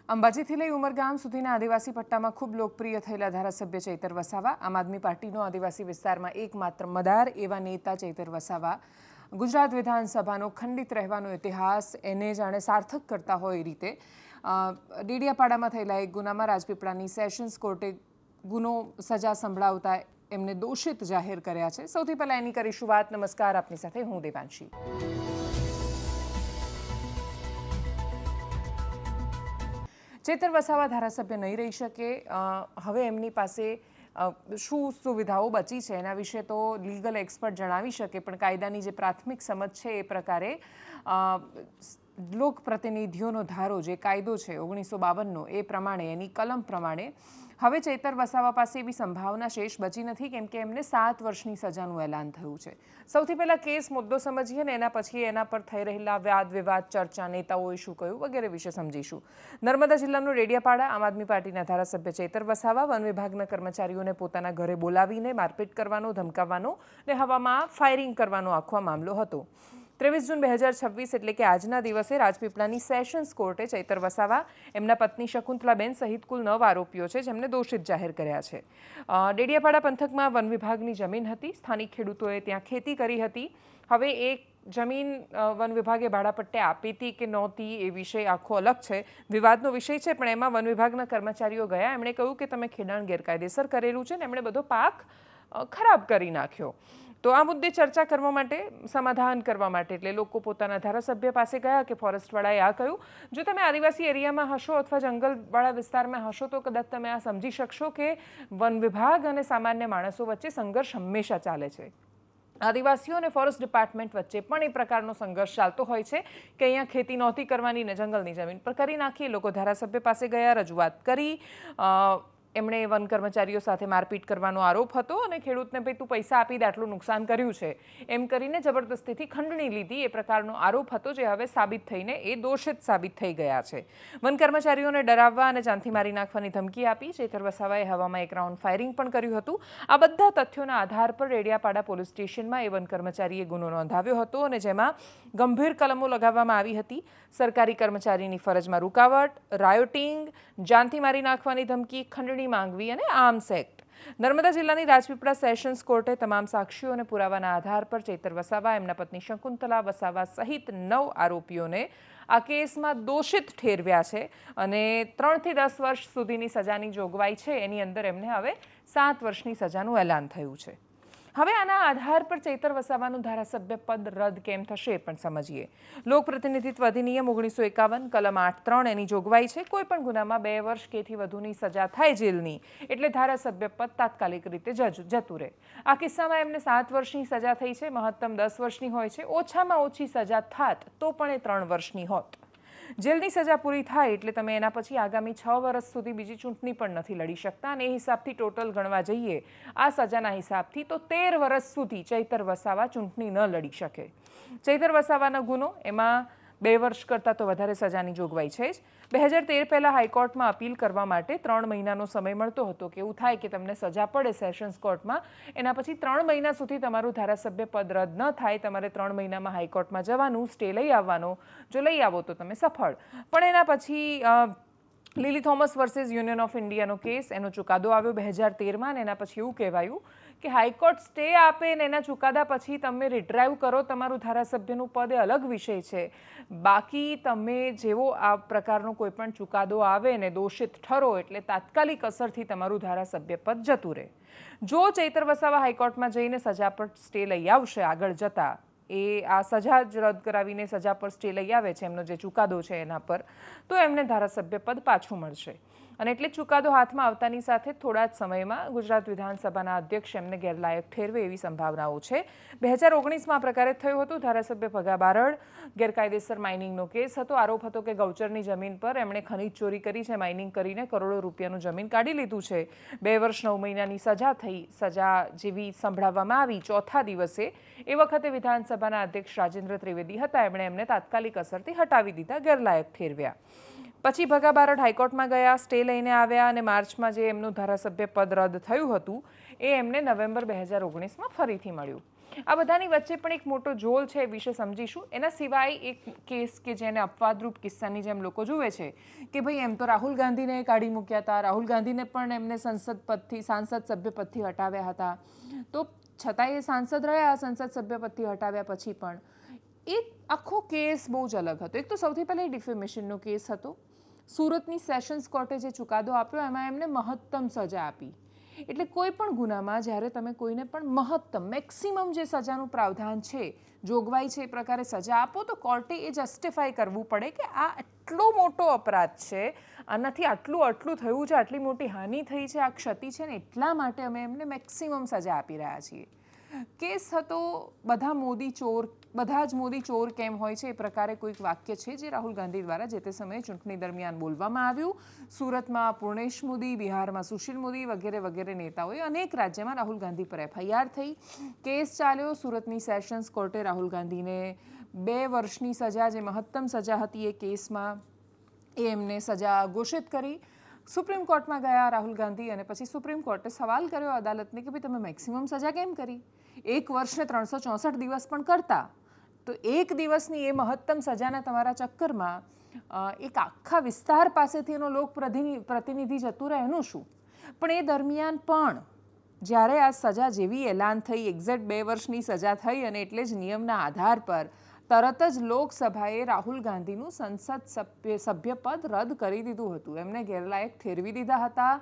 અંબાજીથી લઈ ઉમરગામ સુધીના આદિવાસી પટ્ટામાં ખૂબ લોકપ્રિય થયેલા ધારાસભ્ય ચૈતર વસાવા આમ આદમી પાર્ટીનો આદિવાસી વિસ્તારમાં એકમાત્ર મદાર એવા નેતા ચૈતર વસાવા ગુજરાત વિધાનસભાનો ખંડિત રહેવાનો ઇતિહાસ એને જાણે સાર્થક કરતા હોય એ રીતે ડેડિયાપાડામાં થયેલા એક ગુનામાં રાજપીપળાની સેશન્સ કોર્ટે ગુનો સજા સંભળાવતા એમને દોષિત જાહેર કર્યા છે। સૌથી પહેલા એની કરીશું વાત। નમસ્કાર, આપની સાથે હું દેવાંશી। ચૈતર વસાવા ધારાસભ્ય નહીં રહી શકે। હવે એમની પાસે શું સુવિધાઓ બચી છે એના વિશે તો લીગલ એક્સપર્ટ જણાવી શકે, પણ કાયદાની જે પ્રાથમિક સમજ છે એ પ્રકારે લોકપ્રતિનિધિઓનો ધારો જે કાયદો છે 1952નો એ પ્રમાણે એની કલમ પ્રમાણે હવે ચૈતર વસાવા પાસે એવી સંભાવના શેષ બચી નથી, કેમ કે એમને 7 વર્ષની સજાનું એલાન થયું છે। સૌથી પહેલાં કેસ મુદ્દો સમજીએ ને એના પછી એના પર થઈ રહેલા વાદ વિવાદ, ચર્ચા, નેતાઓએ શું કહ્યું વગેરે વિશે સમજીશું। નર્મદા જિલ્લાનું ડેડિયાપાડા આમ આદમી પાર્ટીના ધારાસભ્ય ચૈતર વસાવા વન વિભાગના કર્મચારીઓને પોતાના ઘરે બોલાવીને મારપીટ કરવાનો, ધમકાવવાનો ને હવામાં ફાયરિંગ કરવાનો આખો મામલો હતો। 23 જૂન 2026 એટલે કે આજના દિવસે રાજપીપળાની સેશન્સ કોર્ટે ચૈતર વસાવા, એમના પત્ની શકુંતલાબેન સહિત કુલ 9 આરોપીઓ છે જેમને દોષિત જાહેર કર્યા છે। ડેડિયાપાડા પંથકમાં વન વિભાગની જમીન હતી, સ્થાનિક ખેડૂતોએ ત્યાં ખેતી કરી હતી। હવે એ જમીન વન વિભાગે ભાડાપટ્ટે આપી હતી કે નહોતી એ વિષય આખો અલગ છે, વિવાદનો વિષય છે, પણ એમાં વન વિભાગના કર્મચારીઓ ગયા, એમણે કહ્યું કે તમે ખેડાણ ગેરકાયદેસર કરેલું છે ને એમણે બધો પાક ખરાબ કરી નાખ્યો। તો આ મુદ્દે ચર્ચા કરવા માટે, સમાધાન કરવા માટે એટલે લોકો પોતાના ધારાસભ્ય પાસે ગયા કે ફોરેસ્ટવાળાએ આ કહ્યું, જો તમે આદિવાસી એરિયામાં હશો અથવા જંગલવાળા વિસ્તારમાં હશો તો કદાચ તમે આ સમજી શકશો કે વન વિભાગ અને સામાન્ય માણસો વચ્ચે સંઘર્ષ હંમેશા ચાલે છે। આદિવાસીઓ અને ફોરેસ્ટ ડિપાર્ટમેન્ટ વચ્ચે પણ એ પ્રકારનો સંઘર્ષ ચાલતો હોય છે કે અહીંયા ખેતી નહોતી કરવાની ને જંગલની જમીન પર કરી નાખી। લોકો ધારાસભ્ય પાસે ગયા, રજૂઆત કરી, એમણે વન કર્મચારીઓ સાથે મારપીટ કરવાનો આરોપ હતો અને ખેડૂતને ભાઈ તું પૈસા આપી દે, આટલું નુકસાન કર્યું છે એમ કરીને જબરદસ્તીથી ખંડણી લીધી, એ પ્રકારનો આરોપ હતો જે હવે સાબિત થઈને એ દોષિત સાબિત થઈ ગયા છે। વન કર્મચારીઓને ડરાવવા અને જાનથી મારી નાખવાની ધમકી આપી ચૈતર વસાવાએ હવામાં એક રાઉન્ડ ફાયરિંગ પણ કર્યું હતું। આ બધા તથ્યોના આધાર પર ડેડિયાપાડા પોલીસ સ્ટેશનમાં એ વન કર્મચારીએ ગુનો નોંધાવ્યો હતો અને જેમાં ગંભીર કલમો લગાવવામાં આવી હતી। સરકારી કર્મચારીની ફરજમાં રૂકાવટ, રાયોટિંગ, જાનથી મારી નાખવાની ધમકી, ખંડણી માંગવી અને આર્મ્સ એક્ટ। નર્મદા જિલ્લાની રાજપીપળા સેશન્સ કોર્ટે તમામ સાક્ષીઓ અને પુરાવાના આધાર પર ચૈતર વસાવા, એમના પત્ની શકુંતલા વસાવા સહિત 9 આરોપીઓને આ કેસમાં દોષિત ઠેરવ્યા છે અને 3 થી 10 વર્ષ સુધીની સજાની જોગવાઈ છે, એની અંદર એમને હવે 7 વર્ષની સજાનું એલાન થયું છે। હવે આના આધાર પર ચૈતર વસાવાનું ધારાસભ્ય પદ રદ કેમ થશે એ પણ સમજીએ। લોકપ્રતિનિધિત્વ અધિનિયમ 1951 કલમ 8(3) એની જોગવાઈ છે, કોઈ પણ ગુનામાં 2 વર્ષ કે વધુની સજા થાય જેલની એટલે ધારાસભ્ય પદ તાત્કાલિક રીતે જતું રહે। આ કિસ્સામાં એમને 7 વર્ષની સજા થઈ છે, મહત્તમ 10 વર્ષની હોય છે। ઓછામાં ઓછી સજા થાત તો પણ એ 3 વર્ષની હોત। જેલની સજા પૂરી થાય એટલે તમે એના પછી આગામી 6 વર્ષ સુધી બીજી ચૂંટણી પણ નથી લડી શકતા અને એ હિસાબથી ટોટલ ગણવા જઈએ આ સજાના હિસાબથી તો 13 વર્ષ સુધી ચૈતર વસાવા ચૂંટણી ન લડી શકે। ચૈતર વસાવાનો ગુનો એમાં 2 વર્ષ કરતાં તો વધારે સજાની જોગવાઈ છે જ। 2013 પહેલાં હાઈકોર્ટમાં અપીલ કરવા માટે 3 મહિનાનો સમય મળતો હતો કે એવું થાય કે તમને સજા પડે સેશન્સ કોર્ટમાં, એના પછી 3 મહિના સુધી તમારું ધારાસભ્ય પદ રદ ન થાય, તમારે 3 મહિનામાં હાઈકોર્ટમાં જવાનું, સ્ટે લઈ આવવાનો, જો લઈ આવો તો તમે સફળ। પણ એના પછી Lily Thomas versus union of ઇન્ડિયાનો કેસ, એનો ચુકાદો આવ્યો 2013માં અને એના પછી એવું કહેવાયું કે હાઈકોર્ટ સ્ટે આપે ને એના ચુકાદા પછી તમે રિટ્રાઈવ કરો તમારું ધારાસભ્યનું પદ એ અલગ વિષય છે, બાકી તમે જેવો આ પ્રકારનો કોઈ પણ ચુકાદો આવે ને દોષિત ઠરો એટલે તાત્કાલિક અસરથી તમારું ધારાસભ્ય પદ જતું રહે। જો ચૈતર વસાવા હાઈકોર્ટમાં જઈને સજા પર સ્ટે લઈ આવશે આગળ જતા, એ આ સજા જ રદ કરાવીને સજા પર સ્ટે લઈ આવે છે, એમનો જે ચુકાદો છે એના પર, તો એમને ધારાસભ્ય પદ પાછું મળશે અને એટલે ચુકાદો હાથમાં આવતાની સાથે થોડા જ સમયમાં ગુજરાત વિધાનસભાના અધ્યક્ષ એમને ગેરલાયક ઠેરવે એવી સંભાવનાઓ છે। 2019માં આ પ્રકારે થયું હતું। ધારાસભ્ય ભગા બારડ, ગેરકાયદેસર માઇનિંગનો કેસ હતો, આરોપ હતો કે ગૌચરની જમીન પર એમણે ખનીજ ચોરી કરી છે, માઇનિંગ કરીને કરોડો રૂપિયાનું જમીન કાઢી લીધું છે। 2 વર્ષ 9 મહિનાની સજા થઈ, સજા જેવી સંભળાવવામાં આવી 4થા દિવસે એ વખતે વિધાનસભાના અધ્યક્ષ રાજેન્દ્ર ત્રિવેદી હતા, એમણે એમને તાત્કાલિક અસરથી હટાવી દીધા, ગેરલાયક ઠેરવ્યા। પછી ભગા બારડ હાઈકોર્ટમાં ગયા, સ્ટે લઈને આવ્યા અને માર્ચમાં જે એમનું ધારાસભ્ય પદ રદ થયું હતું એ એમને નવેમ્બર 2019માં ફરીથી મળ્યું। આ બધાની વચ્ચે પણ એક મોટો જોલ છે એ વિશે સમજીશું. એના સિવાય એક કેસ કે જેને અપવાદરૂપ કિસ્સાની જેમ લોકો જુએ છે કે ભાઈ એમ તો રાહુલ ગાંધીને કાઢી મૂક્યા હતા, રાહુલ ગાંધીને પણ એમને સાંસદ સભ્ય પદથી હટાવ્યા હતા, તો છતાં એ સાંસદ રહ્યા સંસદ સભ્ય પદથી હટાવ્યા પછી પણ. એ આખો કેસ બહુ જ અલગ હતો. એક તો સૌથી પહેલાં ડિફેમેશનનો કેસ હતો. સુરતની સેશન્સ કોર્ટે જે ચુકાદો આપ્યો એમાં એમને મહત્તમ સજા આપી. એટલે કોઈ પણ ગુનામાં જ્યારે તમે કોઈને પણ મહત્તમ મેક્સિમમ જે સજાનું પ્રાવધાન છે, જોગવાઈ છે, એ પ્રકારે સજા આપો તો કોર્ટે એ જસ્ટિફાઈ કરવું પડે કે આ એટલો મોટો અપરાધ છે, આનાથી આટલું થયું છે, આટલી મોટી હાનિ થઈ છે, આ ક્ષતિ છે ને એટલા માટે અમે એમને મેક્સિમમ સજા આપી રહ્યા છીએ. કેસ હતો બધા જ મોદી ચોર કેમ હોય છે એ પ્રકારે કોઈક વાક્ય છે જે રાહુલ ગાંધી દ્વારા જે તે સમયે ચૂંટણી દરમિયાન બોલવામાં આવ્યું. સુરતમાં પૂર્ણેશ મોદી, બિહારમાં સુશીલ મોદી વગેરે વગેરે નેતાઓએ અનેક રાજ્યમાં રાહુલ ગાંધી પર FIR થઈ. કેસ ચાલ્યો. સુરતની સેશન્સ કોર્ટે રાહુલ ગાંધીને 2 વર્ષની સજા, જે મહત્તમ સજા હતી એ કેસમાં, એ એમને સજા ઘોષિત કરી. સુપ્રીમ કોર્ટમાં ગયા રાહુલ ગાંધી અને પછી સુપ્રીમ કોર્ટે સવાલ કર્યો અદાલતને કે ભાઈ તમે મેક્સિમમ સજા કેમ કરી? 1 વર્ષને 364 દિવસ પણ કરતા તો 1 દિવસની એ મહત્તમ સજાના તમારા ચક્કરમાં એક આખા વિસ્તાર પાસેથી એનો લોક પ્રતિનિધિ જતું રહે એનું શું? પણ એ દરમિયાન પણ જ્યારે આ સજા જેવી એલાન થઈ, એક્ઝેક્ટ 2 વર્ષની સજા થઈ અને એટલે જ નિયમના આધાર પર તરત જ લોકસભાએ રાહુલ ગાંધીનું સંસદ સભ્યપદ રદ કરી દીધું હતું. એમને ગેરલાયક ઠેરવી દીધા હતા,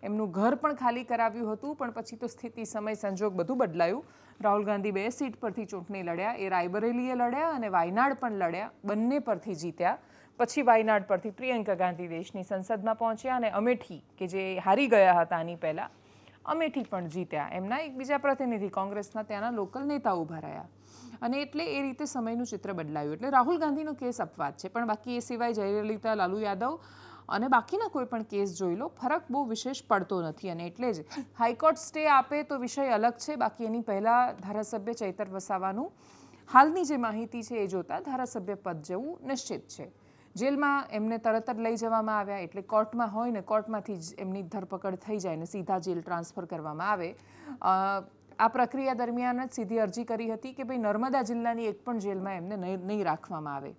એમનું ઘર પણ ખાલી કરાવ્યું હતું. પણ પછી તો સ્થિતિ, સમય, સંજોગ બધું બદલાયું. રાહુલ ગાંધી 2 સીટ પરથી ચૂંટણી લડ્યા. એ રાયબરેલીએ લડ્યા અને વાયનાડ પણ લડ્યા. બંને પરથી જીત્યા. પછી વાયનાડ પરથી પ્રિયંકા ગાંધી દેશની સંસદમાં પહોંચ્યા અને અમેઠી, કે જે હારી ગયા હતા આની પહેલાં, અમેઠી પણ જીત્યા. એમના એક બીજા પ્રતિનિધિ કોંગ્રેસના ત્યાંના લોકલ નેતા ઊભા રહ્યા. અને એટલે એ રીતે સમયનું ચિત્ર બદલાયું. એટલે રાહુલ ગાંધીનો કેસ અપવાદ છે, પણ બાકી એ સિવાય જયલલિતા, લાલુ યાદવ અને બાકીના કોઈ પણ કેસ જોઈ લો, ફરક બહુ વિશેષ પડતો નથી. અને એટલે જ હાઈકોર્ટ સ્ટે આપે તો વિષય અલગ છે. બાકી એની પહેલાં ધારાસભ્ય ચૈતર વસાવાનું હાલની જે માહિતી છે એ જોતાં ધારાસભ્ય પદ જવું નિશ્ચિત છે. જેલમાં એમને તરત જ લઈ જવામાં આવ્યા. એટલે કોર્ટમાં હોય ને કોર્ટમાંથી જ એમની ધરપકડ થઈ જાય ને સીધા જેલ ટ્રાન્સફર કરવામાં આવે. આ પ્રક્રિયા દરમિયાન જ સીધી અરજી કરી હતી કે ભાઈ નર્મદા જિલ્લાની એક પણ જેલમાં એમને નહીં રાખવામાં આવે.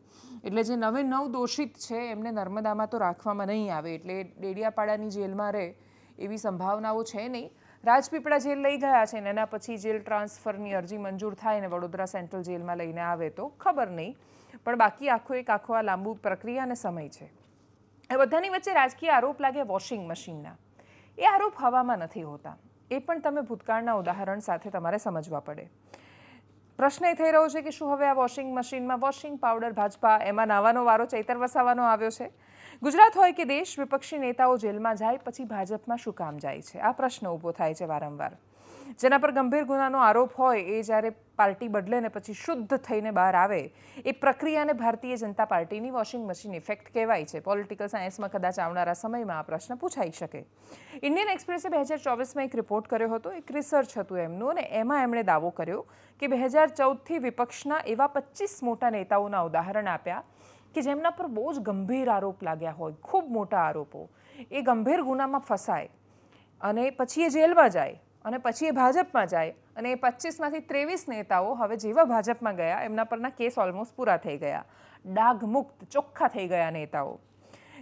એટલે જે 9 દોષિત છે એમને નર્મદામાં તો રાખવામાં નહીં આવે. એટલે ડેડિયાપાડાની જેલમાં રહે એવી સંભાવનાઓ છે નહીં. રાજપીપળા જેલ લઈ ગયા છે ને એના પછી જેલ ટ્રાન્સફરની અરજી મંજૂર થાય ને વડોદરા સેન્ટ્રલ જેલમાં લઈને આવે તો ખબર નહીં. પણ બાકી આખો આ લાંબુ પ્રક્રિયા અને સમય છે. એ બધાની વચ્ચે રાજકીય આરોપ લાગે વોશિંગ મશીનના. એ આરોપ હવામાં નથી હોતા. એ પણ તમે ભૂતકાળના ઉદાહરણ સાથે તમારે સમજવા પડે. પ્રશ્ન એ થઈ રહ્યો છે કે શું હવે આ વોશિંગ મશીનમાં વોશિંગ પાવડર ભાજપા, એમાં નાવાનો વારો ચૈતર વસાવાનો આવ્યો છે? ગુજરાત હોય કે દેશ, વિપક્ષી નેતાઓ જેલમાં જાય પછી ભાજપમાં શું કામ જાય છે? આ પ્રશ્ન ઊભો થાય છે વારંવાર. જેના પર ગંભીર ગુનાનો આરોપ હોય એ જ્યારે પાર્ટી બદલે ને પછી શુદ્ધ થઈને બહાર આવે, એ પ્રક્રિયાને ભારતીય જનતા પાર્ટીની વોશિંગ મશીન ઇફેક્ટ કહેવાય છે. પોલિટિકલ સાયન્સમાં કદાચ આવનારા સમયમાં આ પ્રશ્ન પૂછાઈ શકે. ઇન્ડિયન એક્સપ્રેસે 2024માં એક રિપોર્ટ કર્યો હતો, એક રિસર્ચ હતું એમનું, અને એમાં એમણે દાવો કર્યો કે 2014થી વિપક્ષના એવા 25 મોટા નેતાઓના ઉદાહરણ આપ્યા કે જેમના પર બહુ જ ગંભીર આરોપ લાગ્યા હોય, ખૂબ મોટા આરોપો. એ ગંભીર ગુનામાં ફસાય અને પછી એ જેલમાં જાય અને પછી એ ભાજપમાં જાય અને એ 25માંથી 23 નેતાઓ હવે જેવા ભાજપમાં ગયા એમના પરના કેસ ઓલમોસ્ટ પૂરા થઈ ગયા. ડાઘ મુક્ત, ચોખ્ખા થઈ ગયા નેતાઓ.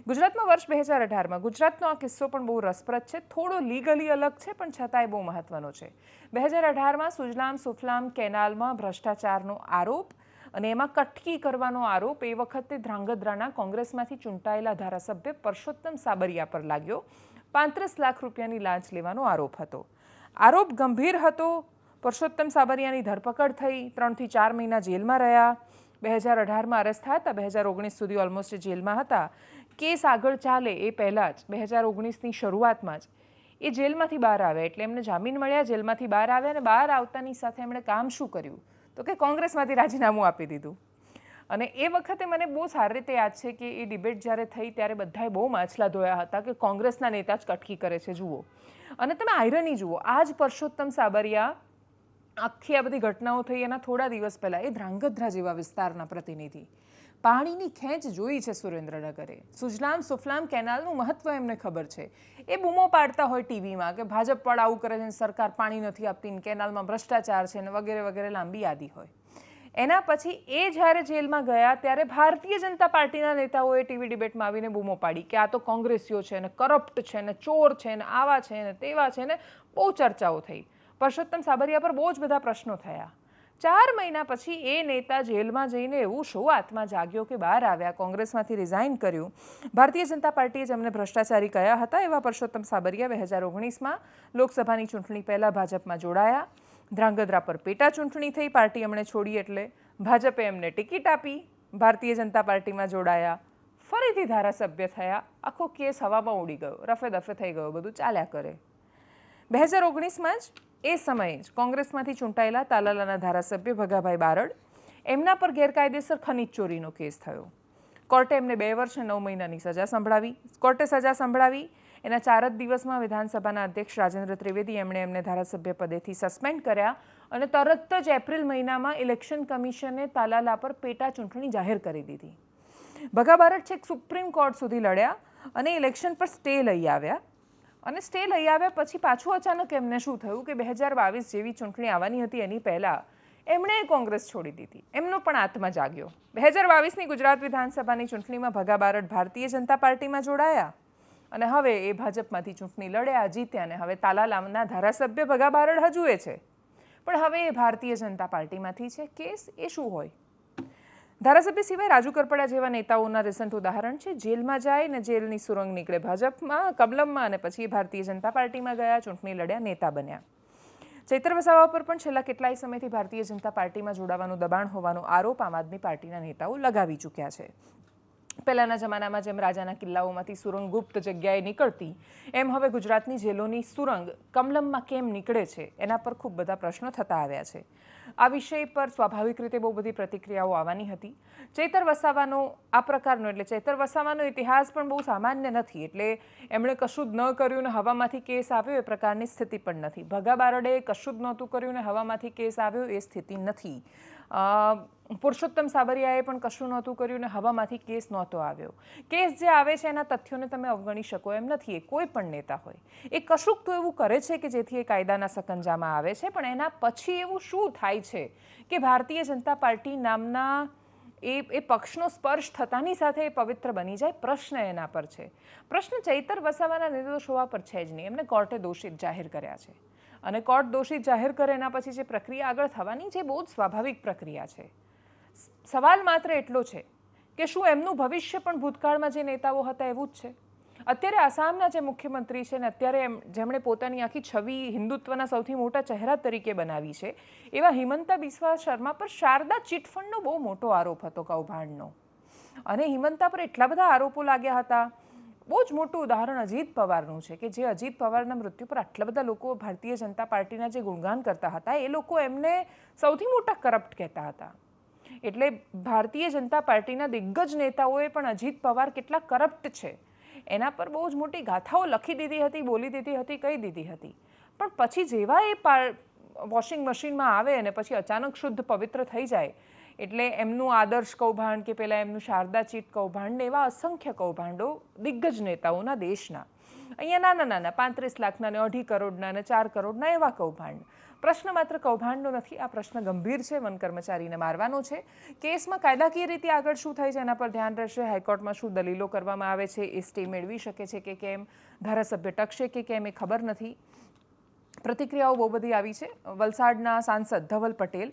ગુજરાતમાં વર્ષ 2018માં ગુજરાતનો આ કિસ્સો પણ બહુ રસપ્રદ છે. થોડો લીગલી અલગ છે પણ છતાંય બહુ મહત્વનો છે. 2018માં સુજલામ સુફલામ કેનાલમાં ભ્રષ્ટાચારનો આરોપ અને એમાં કટકી કરવાનો આરોપ એ વખતે ધ્રાંગધ્રાના કોંગ્રેસમાંથી ચૂંટાયેલા ધારાસભ્ય પરસોત્તમ સાબરિયા પર લાગ્યો. 35 લાખ રૂપિયાની લાંચ લેવાનો આરોપ હતો. આરોપ ગંભીર હતો. પરસોત્તમ સાબરિયાની ધરપકડ થઈ, 3 થી 4 મહિના જેલમાં રહ્યા. 2018માં અરેસ્ટ થયા હતા, 2019 સુધી ઓલમોસ્ટ જેલમાં હતા. કેસ આગળ ચાલે એ પહેલાં જ 2019ની શરૂઆતમાં જ એ જેલમાંથી બહાર આવ્યા. એટલે એમને જામીન મળ્યા, જેલમાંથી બહાર આવ્યા અને બહાર આવતાની સાથે એમણે કામ શું કર્યું તો કે કોંગ્રેસમાંથી રાજીનામું આપી દીધું. અને એ વખતે મને બહુ સારી રીતે યાદ છે કે એ ડિબેટ જ્યારે થઈ ત્યારે બધાએ બહુ માછલા ધોયા હતા કે કોંગ્રેસના નેતા જ કટકી કરે છે. જુઓ, અને તમે આયરની જુઓ, આ જ પરસોત્તમ સાબરિયા આખી આ બધી ઘટનાઓ થઈ એના થોડા દિવસ પહેલાં એ ધ્રાંગધ્રા જેવા વિસ્તારના પ્રતિનિધિ, પાણીની ખેંચ જોઈ છે સુરેન્દ્રનગરે, સુજલામ સુફલામ કેનાલનું મહત્વ એમને ખબર છે. એ બૂમો પાડતા હોય ટીવીમાં કે ભાજપ પણ આવું કરે છે, સરકાર પાણી નથી આપતી, કેનાલમાં ભ્રષ્ટાચાર છે ને વગેરે વગેરે લાંબી યાદી હોય. એના પછી એ જ્યારે જેલમાં ગયા ત્યારે ભારતીય જનતા પાર્ટીના નેતાઓએ ટીવી ડિબેટમાં આવીને બૂમો પાડી કે આ તો કોંગ્રેસીઓ છે ને કરપ્ટ છે ને ચોર છે ને આવા છે ને તેવા છે ને બહુ ચર્ચાઓ થઈ. પરસોત્તમ સાબરિયા પર બહુ જ બધા પ્રશ્નો થયા. 4 મહિના પછી એ નેતા જેલમાં જઈને એવું શું આત્મા જાગ્યો કે બહાર આવ્યા, કોંગ્રેસમાંથી રિઝાઇન કર્યું. ભારતીય જનતા પાર્ટીએ જેમને ભ્રષ્ટાચારી કહ્યા હતા એવા પરસોત્તમ સાબરિયા 2019માં લોકસભાની ચૂંટણી પહેલાં ભાજપમાં જોડાયા. ધ્રાંગધ્રા પર પેટા ચૂંટણી થઈ, પાર્ટી એમણે છોડી એટલે ભાજપે એમને ટિકિટ આપી, ભારતીય જનતા પાર્ટીમાં જોડાયા, ફરીથી ધારાસભ્ય થયા. આખો કેસ હવામાં ઉડી ગયો, રફે દફે થઈ ગયો, બધું ચાલ્યા કરે. 2019માં જ એ સમયે જ કોંગ્રેસમાંથી ચૂંટાયેલા તાલાલાના ધારાસભ્ય ભગાભાઈ બારડ, એમના પર ગેરકાયદેસર ખનીજ ચોરીનો કેસ થયો. કોર્ટે એમને 2 વર્ષ અને 9 મહિનાની સજા સંભળાવી. કોર્ટે સજા સંભળાવી એના 4 જ દિવસમાં વિધાનસભાના અધ્યક્ષ રાજેન્દ્ર ત્રિવેદી એમને ધારાસભ્ય પદેથી સસ્પેન્ડ કર્યા અને તરત જ એપ્રિલ મહિનામાં ઇલેક્શન કમિશને તાલાલા પર પેટા ચૂંટણી જાહેર કરી દીધી. ભગા બારડ છેક સુપ્રીમ કોર્ટ સુધી લડ્યા અને ઇલેક્શન પર સ્ટે લઈ આવ્યા. અને સ્ટે લઈ આવ્યા પછી પાછું અચાનક એમને શું થયું કે 2022 જેવી ચૂંટણી આવવાની હતી એની પહેલાં એમણે કોંગ્રેસ છોડી દીધી. એમનો પણ આત્મા જાગ્યો. 2022ની ગુજરાત વિધાનસભાની ચૂંટણીમાં ભગા બારડ ભારતીય જનતા પાર્ટીમાં જોડાયા અને હવે એ ભાજપમાંથી ચૂંટણી લડ્યા, જીત્યા અને હવે તાલાલાના ધારાસભ્ય ભગા બારડ હજુ એ છે, પણ હવે એ ભારતીય જનતા પાર્ટીમાંથી છે. કેસ એ શું હોય? ધારાસભ્ય સિવાય રાજુ કરપડા જેવા નેતાઓના રિસન્ટ ઉદાહરણ છે. જેલમાં જાય ને જેલની સુરંગ નીકળે ભાજપમાં, કમલમમાં અને પછી ભારતીય જનતા પાર્ટીમાં ગયા, ચૂંટણી લડ્યા, નેતા બન્યા. ચૈતર વસાવા પર પણ છેલ્લા કેટલાય સમયથી ભારતીય જનતા પાર્ટીમાં જોડાવાનું દબાણ હોવાનો આરોપ આમ આદમી પાર્ટીના નેતાઓ લગાવી ચૂક્યા છે. પહેલાના જમાનામાં જેમ રાજાના કિલ્લાઓમાંથી સુરંગ ગુપ્ત જગ્યાએ નીકળતી એમ હવે ગુજરાતની જેલોની સુરંગ કમલમમાં કેમ નીકળે છે એના પર ખૂબ બધા પ્રશ્નો થતા આવ્યા છે. આ વિષય પર સ્વાભાવિક રીતે બહુ બધી પ્રતિક્રિયાઓ આવવાની હતી. ચૈતર વસાવાનો આ પ્રકારનો એટલે ચૈતર વસાવાનો ઇતિહાસ પણ બહુ સામાન્ય નથી, એટલે એમણે કશું જ ન કર્યું ને હવામાંથી કેસ આવ્યો એ પ્રકારની સ્થિતિ પણ નથી. ભગા બારડે કશું જ નહોતું કર્યું ને હવામાંથી કેસ આવ્યો એ સ્થિતિ નથી. પુરુષોત્તમ સાબરિયાએ પણ કશું નહોતું કર્યું ને હવામાંથી કેસ નહોતો આવ્યો. કેસ જે આવે છે એના તથ્યોને તમે અવગણી શકો એમ નથી. એ કોઈ પણ નેતા હોય એ કશુંક તો એવું કરે છે કે જેથી એ કાયદાના સકંજામાં આવે છે, પણ એના પછી એવું શું થાય છે કે ભારતીય જનતા પાર્ટી નામના એ પક્ષનો સ્પર્શ થતાની સાથે એ પવિત્ર બની જાય? પ્રશ્ન એના પર છે. પ્રશ્ન ચૈતર વસાવાના નિર્દોષ હોવા પર છે જ નહીં. એમને કોર્ટે દોષિત જાહેર કર્યા છે અને કોર્ટ દોષિત જાહેર કરે એના પછી જે પ્રક્રિયા આગળ થવાની છે બહુ જ સ્વાભાવિક પ્રક્રિયા છે. સવાલ માત્ર એટલો છે કે શું એમનું ભવિષ્ય પણ ભૂતકાળમાં જે નેતાઓ હતા એવું જ છે? અત્યારે આસામના જે મુખ્યમંત્રી છે ને અત્યારે જેમણે પોતાની આખી છબી હિન્દુત્વના સૌથી મોટા ચહેરા તરીકે બનાવી છે એવા હિમંતા બિસ્વા શર્મા પર શારદા ચીટફંડનો બહુ મોટો આરોપ હતો, કૌભાંડનો. અને હિમંતા પર એટલા બધા આરોપો લાગ્યા હતા. બહુ જ મોટું ઉદાહરણ અજીત પવારનું છે કે જે અજીત પવારના મૃત્યુ પર આટલા બધા લોકો ભારતીય જનતા પાર્ટીના જે ગુણગાન કરતા હતા એ લોકો એમને સૌથી મોટા કરપ્ટ કહેતા હતા. એટલે ભારતીય જનતા પાર્ટીના દિગ્ગજ નેતાઓએ પણ અજીત પવાર કેટલા કરપ્ટ છે એના પર બહુ જ મોટી ગાથાઓ લખી દીધી હતી, બોલી દીધી હતી, કહી દીધી હતી. પણ પછી જેવા એ વોશિંગ મશીનમાં આવે અને પછી અચાનક શુદ્ધ પવિત્ર થઈ જાય એટલે એમનું આદર્શ કૌભાંડ કે પેલા એમનું શારદા ચીટ કૌભાંડ એવા અસંખ્ય કૌભાંડો દિગ્ગજ નેતાઓના દેશના. અહીંયા નાના 35 લાખના ને 2.5 કરોડના ને 4 કરોડના એવા કૌભાંડ. પ્રશ્ન માત્ર કૌભાંડનો નથી, આ પ્રશ્ન ગંભીર છે. વન કર્મચારીને મારવાનો છે. કેસમાં કાયદાકીય રીતે આગળ શું થાય છે એના પર ધ્યાન રહેશે. હાઈકોર્ટમાં શું દલીલો કરવામાં આવે છે, એ સ્ટે મેળવી શકે છે કે કેમ, ધારાસભ્ય ટકશે કે કેમ એ ખબર નથી. પ્રતિક્રિયાઓ બહુ બધી આવી છે. વલસાડના સાંસદ ધવલ પટેલ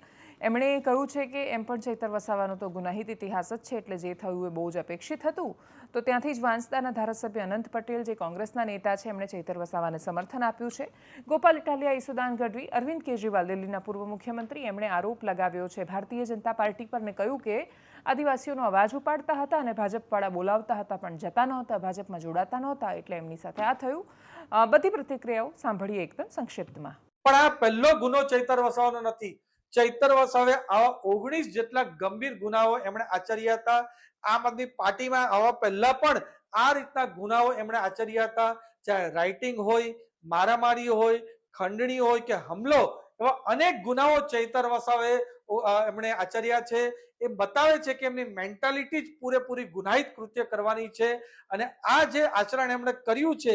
એમણે કહ્યું છે કે એમ પણ ચૈતર વસાવાનો તો ગુનાહિત ઇતિહાસ જ છે એટલે જે થયું એ બહુ જ અપેક્ષિત હતું. તો ત્યાંથી જ વાંસદાના ધારાસભ્ય અનંત પટેલ જે કોંગ્રેસના નેતા છે એમણે ચૈતર વસાવાને સમર્થન આપ્યું છે. ગોપાલ ઇટાલિયા, ઈસુદાન ગઢવી, અરવિંદ કેજરીવાલ દિલ્હીના પૂર્વ મુખ્યમંત્રી એમણે આરોપ લગાવ્યો છે ભારતીય જનતા પાર્ટી પર ને કહ્યું કે આદિવાસીઓનો અવાજ ઉપાડતા હતા અને ભાજપવાળા બોલાવતા હતા પણ જતા નહોતા, ભાજપમાં જોડાતા નહોતા, એટલે એમની સાથે આ થયું. બધી પ્રતિક્રિયાઓ સાંભળીએ એકદમ સંક્ષિપ્તમાં. પણ આ પહેલો ગુનો ચૈતર વસાવાનો નથી. ચૈતર વસાવે આવા 19 જેટલા ગંભીર ગુનાઓ એમણે આચર્યા હતા. આમ આદમી પાર્ટીમાં આવા પહેલા પણ આ રીતના ગુનાઓ એમણે આચર્યા હતા. ચાહે રાઇટિંગ હોય, મારામારી હોય, ખંડણી હોય કે હુમલો, એવા અનેક ગુનાઓ ચૈતર વસાવે એમણે આચર્યા છે એ બતાવે છે કે એમની મેન્ટાલિટી જ પૂરેપૂરી ગુનાહિત કૃત્ય કરવાની છે. અને આ જે આચરણ એમણે કર્યું છે,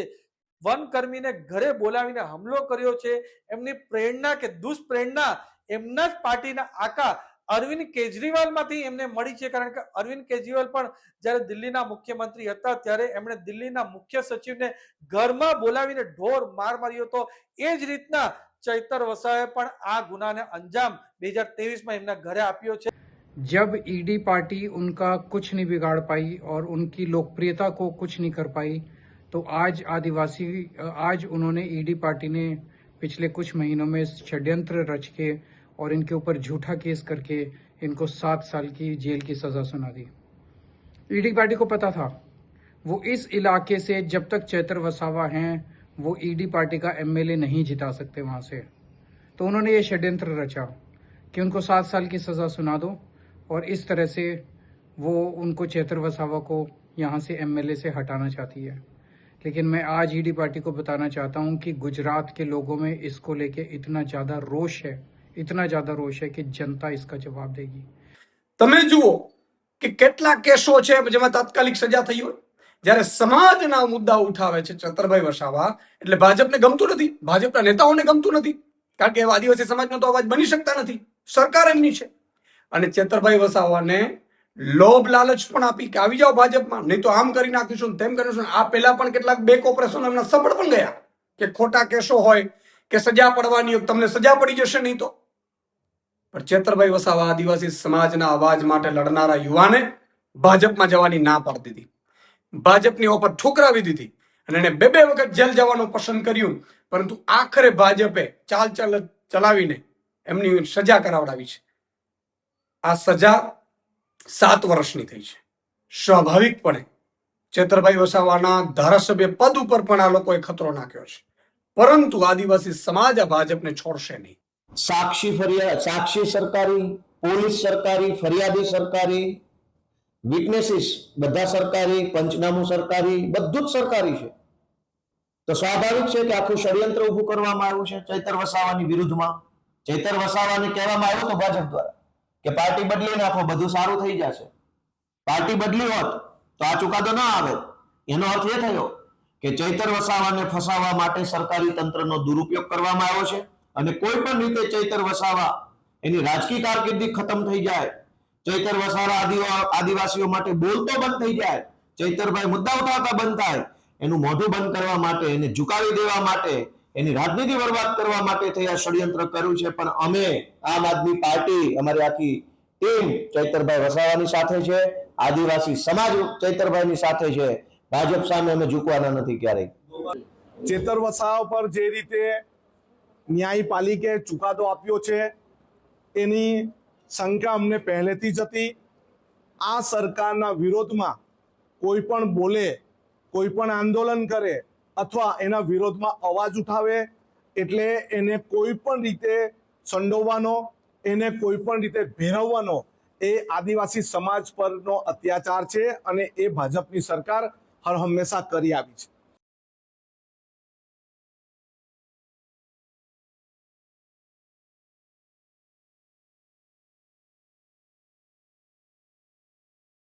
વનકર્મીને ઘરે બોલાવીને હુમલો કર્યો છે, એમની પ્રેરણા કે દુષ્પ્રેરણા એમના જ પાર્ટીના આકા અરવિંદ કેજરીવાલમાંથી એમને મળી છે. કારણ કે અરવિંદ કેજરીવાલ પણ જ્યારે દિલ્હીના મુખ્યમંત્રી હતા ત્યારે એમણે દિલ્હીના મુખ્ય સચિવને ઘરમાં બોલાવીને ઢોર માર માર્યો હતો. એ જ રીતના ચૈતર વસાવાએ પણ આ ગુનાને અંજામ 2023 એમના घरे આપ્યો છે. जब ईडी पार्टी उनका कुछ नहीं बिगाड़ पाई और उनकी लोकप्रियता को कुछ नहीं कर पाई, तो आज उन्होंने ईडी पार्टी ने पिछले कुछ महीनों में षड्यंत्र रच के और इनके ऊपर झूठा केस करके इनको 7 साल की जेल की सजा सुना दी। ईडी पार्टी को पता था वो इस इलाके से जब तक चैतर वसावा हैं वो ईडी पार्टी का एमएलए नहीं जिता सकते वहां से, तो उन्होंने ये षड्यंत्र रचा कि उनको 7 साल की सजा सुना दो और इस तरह से वो उनको चैतर वसावा को यहाँ से एमएलए से हटाना चाहती है। लेकिन मैं आज ईडी पार्टी को बताना चाहता हूँ कि गुजरात के लोगों में इसको लेके इतना ज्यादा रोष है कि जनता इसका जवाब देगी। તમે જુઓ કે કેટલા કેસો છે જેમાં તાત્કાલિક સજા થઈ હોય, જ્યારે સમાજના મુદ્દા ઉઠાવે છે ચેતરભાઈ વસાવા, એટલે ભાજપને ગમતું નથી, ભાજપના નેતાઓને ગમતું નથી, કારણ કે આદિવાસી સમાજનો તો અવાજ બની શકતા નથી, સરકાર એમની છે. અને ચેતરભાઈ વસાવાને લોભ લાલચ પણ આપી કે આવી જાઓ ભાજપમાં, નહીં તો આમ કરી નાખીશું તેમ કરીશું. આ પહેલા પણ કેટલાક બેક ઓપરેશન એમના સફળ પણ ગયા કે ખોટા કેસો હોય કે સજા પડવાની હોય, તમને સજા પડી જશે નહીં તો. પણ ચેતરભાઈ વસાવા આદિવાસી સમાજના અવાજ માટે લડનારા યુવાને ભાજપમાં જવાની ના પાડી દીધી, ભાજપની ઓફર ઠુકરાવી દીધી અને એને 2 વખત જેલ જવાનું પસંદ કર્યું. પરંતુ આખરે ભાજપે ચાલ ચલાવીને એમની સજા કરાવડાવી છે. આ સજા 7 વર્ષની થઈ છે. સ્વાભાવિકપણે ચેતરભાઈ વસાવાના ધારાસભ્ય પદ ઉપર પણ આ લોકોએ ખતરો નાખ્યો છે, પરંતુ આદિવાસી સમાજ આ ભાજપને છોડશે નહીં. સાક્ષી સરકારી, પોલીસ સરકારી, ફરિયાદી સરકારી, વિટનેસીસ બધા સરકારી, પંચનામું સરકારી, બધું જ સરકારી છે. તો સ્વાભાવિક છે કે આખું ષડયંત્ર ઊભું કરવામાં આવ્યું છે ચૈતર વસાવાની વિરુદ્ધમાં. ચૈતર વસાવાને કહેવામાં આવ્યું હતું ભાજપ દ્વારા કે પાર્ટી બદલી નાખો, બધું સારું થઈ જશે. પાર્ટી બદલી હોત તો આ ચુકાદો ન આવે. એનો અર્થ એ થયો કે ચૈતર વસાવાને ફસાવવા માટે સરકારી તંત્રનો દુરુપયોગ કરવામાં આવ્યો છે અને કોઈ પણ રીતે ચૈતર વસાવા એની રાજકીય કારકિર્દી ખતમ થઈ જાય, ચૈતર વસાવા આદિવાસીઓ માટે બોલતો બંધ થઈ જાય, ચૈતરભાઈ મુદ્દા ઉઠાવતા બંધ થાય, એનું મોઢું બંધ કરવા માટે, એને ઝુકાવી દેવા માટે, એની રાજનીતિ બરબાદ કરવા માટે થઈ આ ષડયંત્ર કર્યું છે. પણ અમે આમ આદમી પાર્ટી, અમારી આખી ટીમ ચૈતરભાઈ વસાવાની સાથે છે, આદિવાસી સમાજ ચૈતરભાઈની સાથે છે. ભાજપ સામે અમે ઝૂકવાના નથી ક્યારેય. ચેતર વસાવા પર જે રીતે ન્યાયપાલિકે ચુકાદો આપ્યો છે એની શંકા અમને પહેલેથી જ હતી. આ સરકારના વિરોધમાં કોઈ પણ બોલે, કોઈ પણ આંદોલન કરે અથવા એના વિરોધમાં અવાજ ઉઠાવે એટલે એને કોઈ પણ રીતે સંડોવવાનો, એને કોઈ પણ રીતે ભેરવવાનો એ આદિવાસી સમાજ પરનો અત્યાચાર છે અને એ ભાજપની સરકાર હર હંમેશા કરી આવી છે.